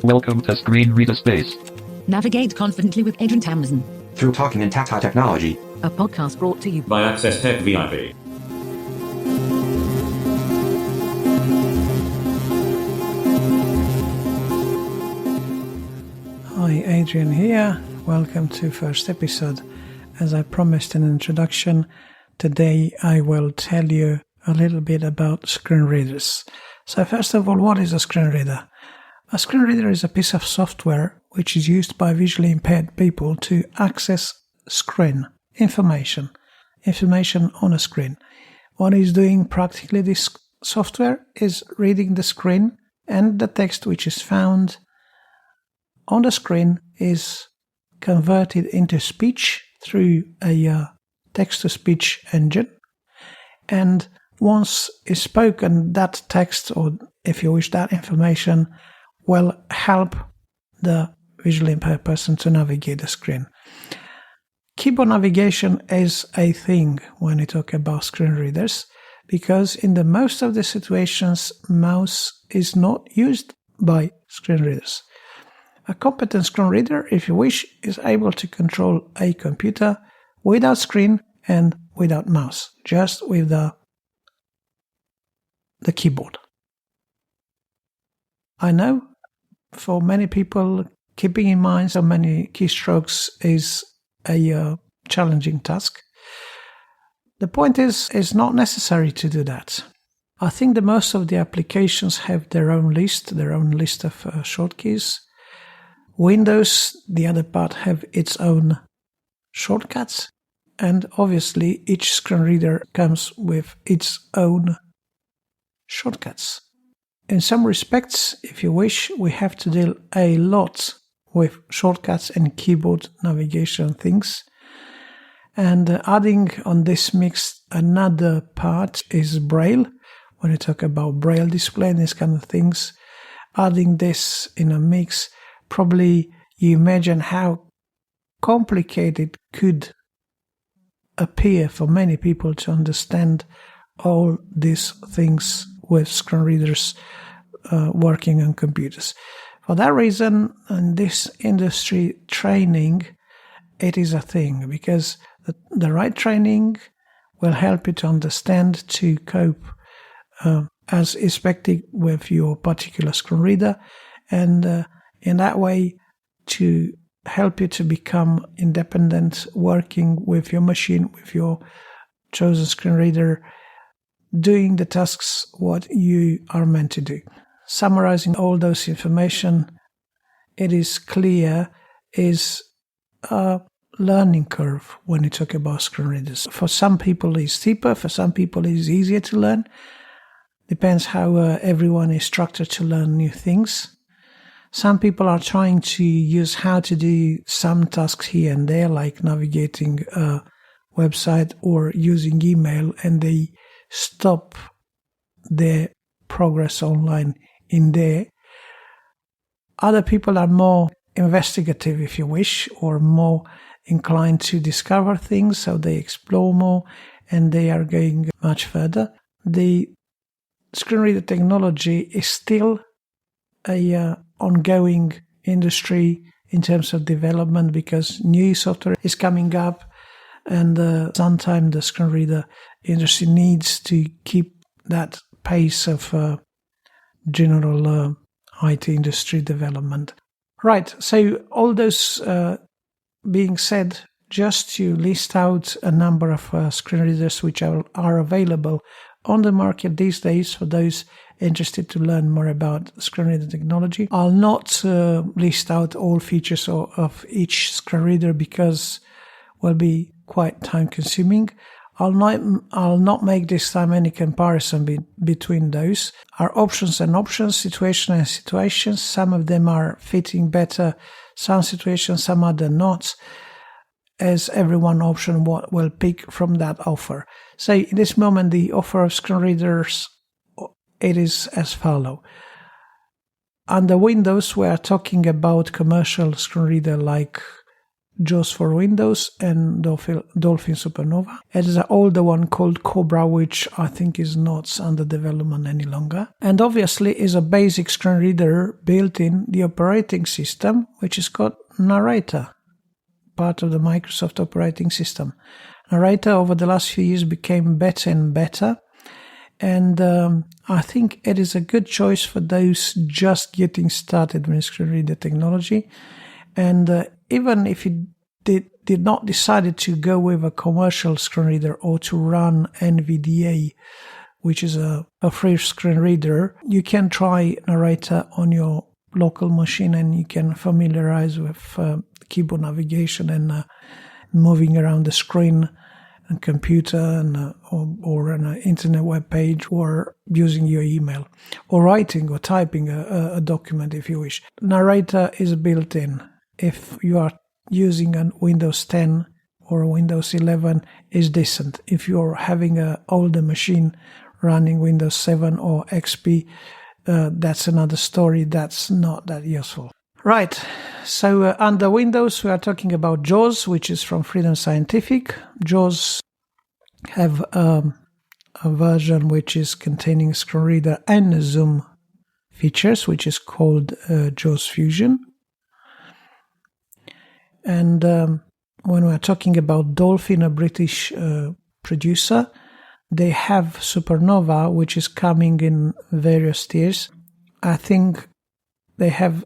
Welcome to Screen Reader Space. Navigate confidently with Adrian Tamsin. Through talking and tactile technology. A podcast brought to you by Access Tech VIP. Hi, Adrian here. Welcome to first episode. As I promised in an introduction, today I will tell you a little bit about screen readers. So first of all, what is a screen reader? A screen reader is a piece of software which is used by visually impaired people to access screen information on a screen. What is doing practically this software is reading the screen, and the text which is found on the screen is converted into speech through a text-to-speech engine. And once is spoken, that text, or if you wish, that information, will help the visually impaired person to navigate the screen. Keyboard navigation is a thing when you talk about screen readers, because in the most of the situations, mouse is not used by screen readers. A competent screen reader, if you wish, is able to control a computer without screen and without mouse, just with the keyboard. I know for many people, keeping in mind so many keystrokes is a challenging task. The point is, it's not necessary to do that. I think that most of the applications have their own list of shortkeys. Windows, the other part, have its own shortcuts, and obviously each screen reader comes with its own shortcuts. In some respects, if you wish, we have to deal a lot with shortcuts and keyboard navigation things. And adding on this mix another part is Braille. When you talk about Braille display and these kind of things, adding this in a mix, probably you imagine how complicated it could appear for many people to understand all these things with screen readers working on computers. For that reason, in this industry, training, it is a thing, because the right training will help you to understand, to cope as expected with your particular screen reader, and in that way to help you to become independent, working with your machine, with your chosen screen reader, doing the tasks what you are meant to do. Summarizing all those information, it is clear is a learning curve when you talk about screen readers. For some people it's steeper, for some people it's easier to learn. Depends how everyone is structured to learn new things. Some people are trying to use how to do some tasks here and there, like navigating a website or using email, and they stop their progress online in there. Other people are more investigative, if you wish, or more inclined to discover things, so they explore more and they are going much further. The screen reader technology is still a ongoing industry in terms of development, because new software is coming up, and sometimes the screen reader industry needs to keep that pace of general IT industry development. Right, so all those being said, just to list out a number of screen readers which are available on the market these days for those interested to learn more about screen reader technology. I'll not list out all features of each screen reader, because will be quite time consuming. I'll not make this time any comparison between those. Are options and options, situation and situations. Some of them are fitting better some situations, some other not, as every one option will pick from that offer. So in this moment, the offer of screen readers it is as follows. Under Windows, we are talking about commercial screen reader like JAWS for Windows and Dolphin Supernova. It is an older one called Cobra, which I think is not under development any longer. And obviously is a basic screen reader built in the operating system, which is called Narrator, part of the Microsoft operating system. Narrator over the last few years became better and better. And I think it is a good choice for those just getting started with screen reader technology. And even if you did not decide to go with a commercial screen reader or to run NVDA, which is a free screen reader, you can try Narrator on your local machine and you can familiarize with keyboard navigation and moving around the screen and computer and or an internet web page, or using your email, or writing or typing a document if you wish. Narrator is built in. If you are using a Windows 10 or a Windows 11, is decent. If you're having an older machine running Windows 7 or XP, that's another story. That's not that useful. Right, so under Windows we are talking about JAWS, which is from Freedom Scientific. JAWS have a version which is containing screen reader and zoom features, which is called JAWS Fusion. And when we're talking about Dolphin, a British producer, they have Supernova, which is coming in various tiers. I think they have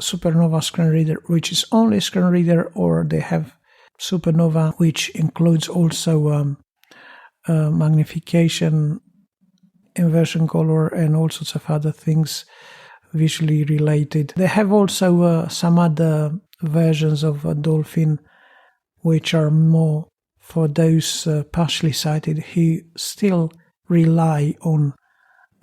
Supernova screen reader, which is only screen reader, or they have Supernova, which includes also magnification, inversion color, and all sorts of other things visually related. They have also some other versions of Dolphin, which are more for those partially sighted who still rely on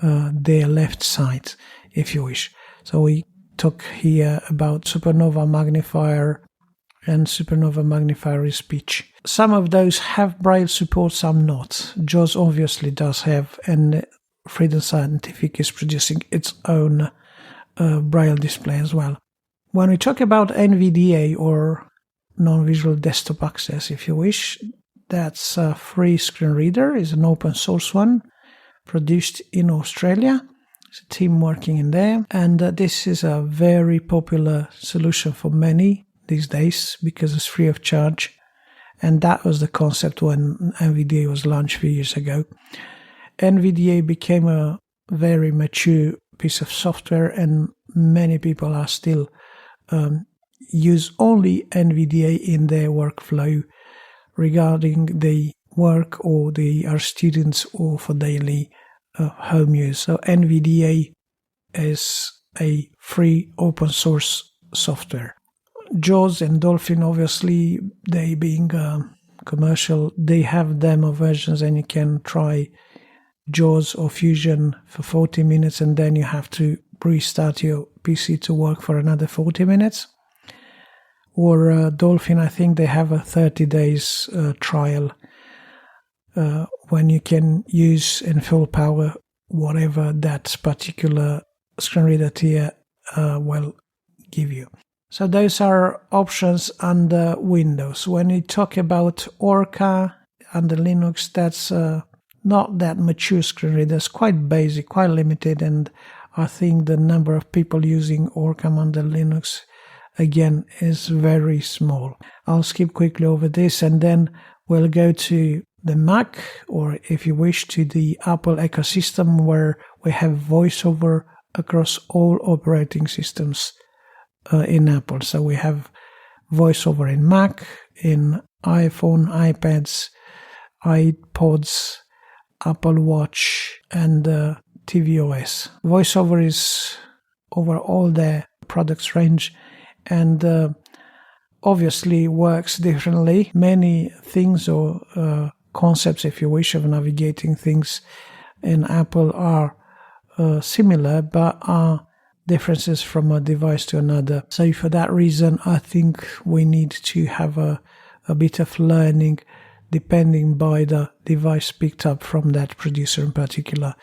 their left side, if you wish. So we talk here about Supernova Magnifier and Supernova Magnifier Speech. Some of those have Braille support, some not. JAWS obviously does have, and Freedom Scientific is producing its own Braille display as well. When we talk about NVDA, or non-visual desktop access if you wish, that's a free screen reader, is an open source one produced in Australia. It's a team working in there, and this is a very popular solution for many these days because it's free of charge, and that was the concept when NVDA was launched a few years ago. NVDA became a very mature piece of software, and many people are still use only NVDA in their workflow regarding the work, or they are students, or for daily home use. So NVDA is a free open source software. JAWS and Dolphin, obviously, they being commercial, they have demo versions, and you can try JAWS or Fusion for 40 minutes and then you have to restart your PC to work for another 40 minutes. Or Dolphin, I think they have a 30 days trial when you can use in full power whatever that particular screen reader tier will give you. So those are options under Windows. When you talk about Orca under Linux, that's not that mature screen reader. It's quite basic, quite limited, and I think the number of people using Orcam under Linux, again, is very small. I'll skip quickly over this, and then we'll go to the Mac, or if you wish, to the Apple ecosystem, where we have VoiceOver across all operating systems in Apple. So we have VoiceOver in Mac, in iPhone, iPads, iPods, Apple Watch, and tvOS. VoiceOver is over all their products range, and obviously works differently. Many things, or concepts, if you wish, of navigating things in Apple are similar, but are differences from a device to another. So for that reason, I think we need to have a bit of learning depending by the device picked up from that producer in particular.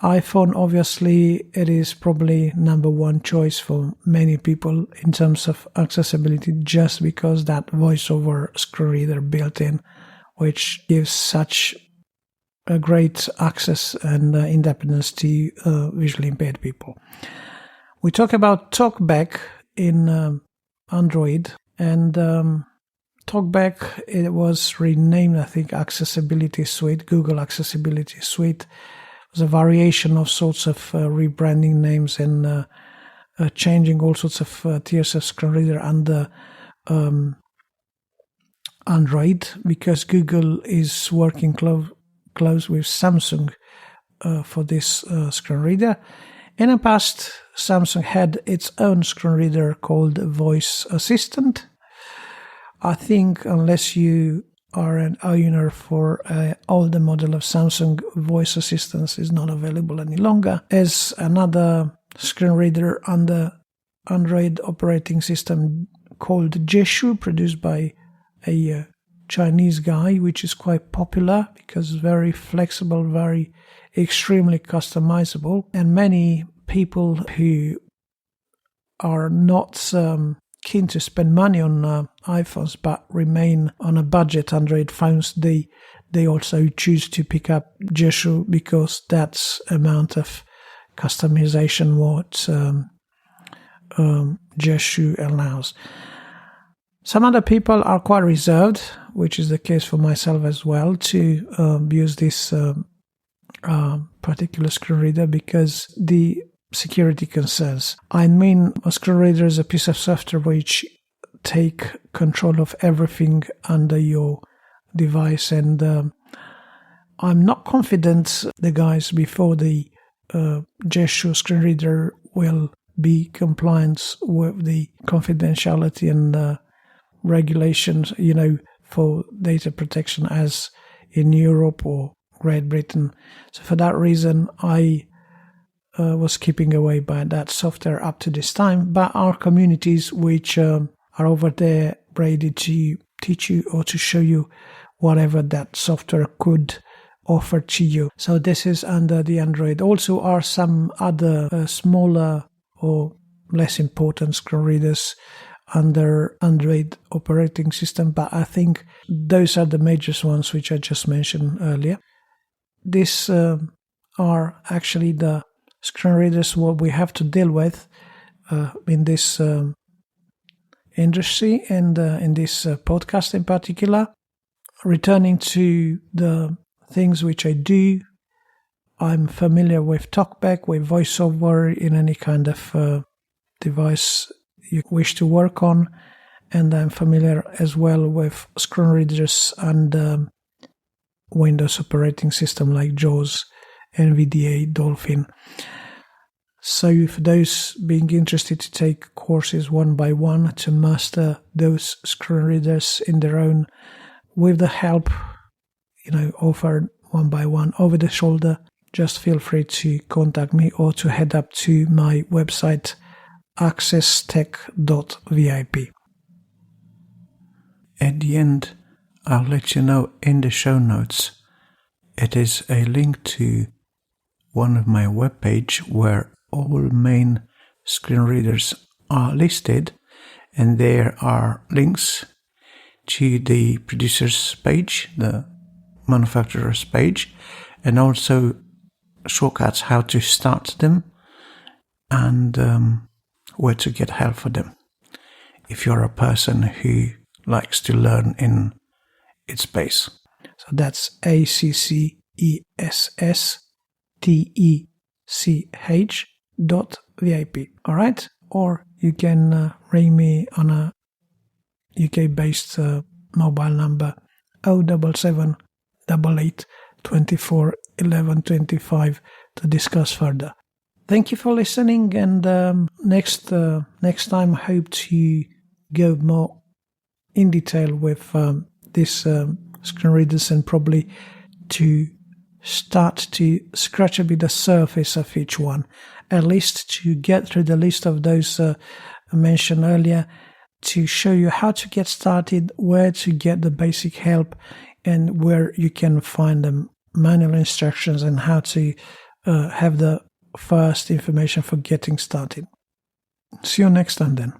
iPhone, obviously, it is probably number one choice for many people in terms of accessibility, just because that voiceover screen reader built in, which gives such a great access and independence to visually impaired people. We talk about TalkBack in Android, and TalkBack, it was renamed, I think, Accessibility Suite, Google Accessibility Suite. It was a variation of sorts of rebranding names and changing all sorts of tiers of screen reader under Android, because Google is working close with Samsung for this screen reader. In the past, Samsung had its own screen reader called Voice Assistant. I think unless you are an owner for an older model of Samsung, Voice Assistant is not available any longer. As another screen reader under Android operating system called Jeshu, produced by a Chinese guy, which is quite popular because very flexible, very extremely customizable, and many people who are not keen to spend money on iPhones but remain on a budget Android phones, they also choose to pick up Jeshu because that's amount of customization what Jeshu allows. Some other people are quite reserved, which is the case for myself as well, to use this particular screen reader because the security concerns. I mean, a screen reader is a piece of software which take control of everything under your device, and I'm not confident the guys before the Jeshu screen reader will be compliant with the confidentiality and regulations, for data protection as in Europe or Great Britain. So for that reason, I was keeping away by that software up to this time. But our communities which are over there ready to teach you or to show you whatever that software could offer to you. So this is under the Android. Also are some other smaller or less important screen readers under Android operating system, but I think those are the major ones which I just mentioned earlier. These are actually the screen readers what we have to deal with in this industry and in this podcast in particular. Returning to the things which I do, I'm familiar with TalkBack, with VoiceOver in any kind of device you wish to work on, and I'm familiar as well with screen readers and Windows operating system like JAWS, NVDA, Dolphin. So for those being interested to take courses one by one to master those screen readers in their own, with the help, offered one by one over the shoulder, just feel free to contact me or to head up to my website, accesstech.vip. At the end, I'll let you know in the show notes, it is a link to one of my webpage where all main screen readers are listed, and there are links to the producer's page, the manufacturer's page, and also shortcuts how to start them and where to get help for them if you're a person who likes to learn in its pace. So that's accesstech.vip. All right? Or you can ring me on a UK-based mobile number 077 88 24 11 25 to discuss further. Thank you for listening, and next time I hope to go more in detail with this screen readers and probably to start to scratch a bit the surface of each one, at least to get through the list of those I mentioned earlier, to show you how to get started, where to get the basic help, and where you can find the manual instructions and how to have the first information for getting started. See you next time then.